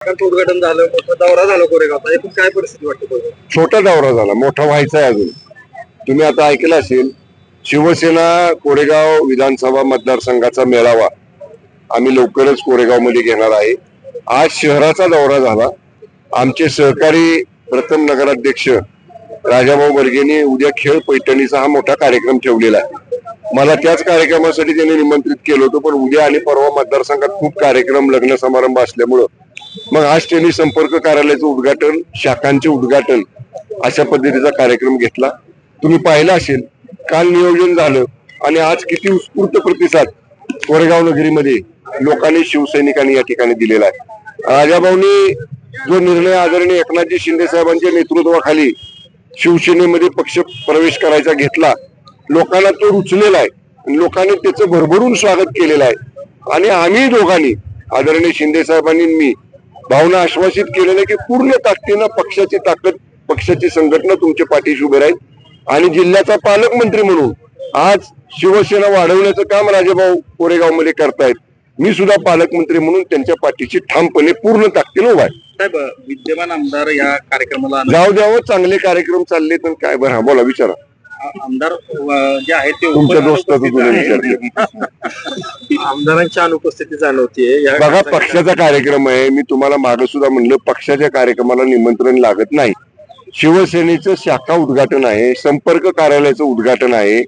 उद्घाटन झालं, मोठा दौरा झाला कोरेगावचा. एकूण काय परिस्थिती वाटते कोरेगाव? छोटा दौरा झाला, मोठा व्हायचा आहे अजून. तुम्ही आता ऐकलं असेल, शिवसेना कोरेगाव विधानसभा मतदारसंघाचा मेळावा आम्ही लवकरच कोरेगाव मध्ये घेणार आहे. आज शहराचा दौरा झाला. आमचे सहकारी प्रथम नगराध्यक्ष राजाभाऊ बर्गेंनी उद्या खेळ पैठणीचा हा मोठा कार्यक्रम ठेवलेला आहे. मला त्याच कार्यक्रमासाठी त्यांनी निमंत्रित केलं होतं, पण उद्या आणि परवा मतदारसंघात खूप कार्यक्रम, लग्न समारंभ असल्यामुळं मग आज त्यांनी संपर्क कार्यालयाचं उद्घाटन, शाखांचे उद्घाटन अशा पद्धतीचा कार्यक्रम घेतला. तुम्ही पाहिलं असेल, काल नियोजन झालं आणि आज किती उत्स्फूर्त प्रतिसाद कोरेगाव नगरीमध्ये लोकांनी, शिवसैनिकांनी या ठिकाणी दिलेला आहे. राजाभाऊंनी जो निर्णय आदरणीय एकनाथजी शिंदे साहेबांच्या नेतृत्वाखाली शिवसेनेमध्ये पक्ष प्रवेश करायचा घेतला, लोकांना तो रुचलेला आहे. लोकांनी त्याचं भरभरून स्वागत केलेलं आहे. आणि आम्ही दोघांनी, आदरणीय शिंदे साहेबांनी मी, भावना आश्वासित केलेलं की पूर्ण ताकदीनं पक्षाची ताकद, पक्षाची संघटना तुमच्या पाठीशी उभे राहील. आणि जिल्ह्याचा पालकमंत्री म्हणून आज शिवसेना वाढवण्याचं काम राजाभाऊ कोरेगाव मध्ये करतायत. मी सुद्धा पालकमंत्री म्हणून त्यांच्या पाठीशी ठामपणे पूर्ण ताकदीनं उभा आहे. साहेब, विद्यमान आमदार या कार्यक्रमाला जाऊ द्यावं, चांगले कार्यक्रम चालले तर काय बरं. हा बोला, विचारा. आमदार जे आहेत ते तुमच्या दोस्ताचं तुला विचारते. आमदारांच्या अनुपस्थिती जाणवतीये. बघा, पक्षाचा कार्यक्रम आहे. मी तुम्हाला मागे सुद्धा म्हणलं, पक्षाच्या कार्यक्रमाला निमंत्रण लागत नाही. शिवसेनेचं शाखा उद्घाटन आहे, संपर्क कार्यालयाचं उद्घाटन आहे.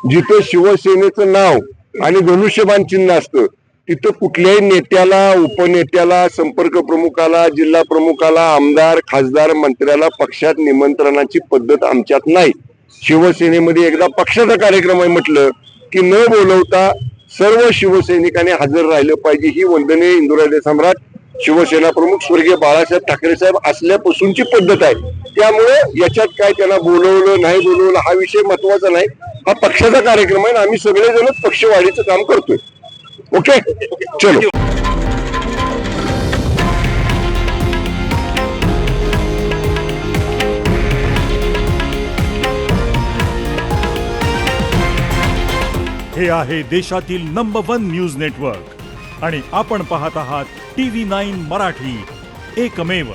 जिथं शिवसेनेचं नाव आणि धनुष्यबाण चिन्ह असतं तिथं कुठल्याही नेत्याला, उपनेत्याला, संपर्क प्रमुखाला, जिल्हा प्रमुखाला, आमदार, खासदार, मंत्र्याला पक्षात निमंत्रणाची पद्धत आमच्यात नाही. शिवसेनेमध्ये एकदा पक्षाचा कार्यक्रम आहे म्हटलं की न बोलवता सर्व शिवसैनिकांनी हजर राहिलं पाहिजे. ही वंदनीय हिंदुराजे सम्राट शिवसेना प्रमुख स्वर्गीय बाळासाहेब ठाकरे साहेब असल्यापासूनची पद्धत आहे. त्यामुळे याच्यात काय त्यांना बोलवलं नाही बोलवलं हा विषय महत्वाचा नाही. हा पक्षाचा कार्यक्रम आहे. आम्ही सगळेजणच पक्षवाढीचं काम करतोय. ओके, चलो. हे आहे देशातील नंबर 1 न्यूज नेटवर्क आणि आपण पाहत आहात TV9 मराठी, एकमेव.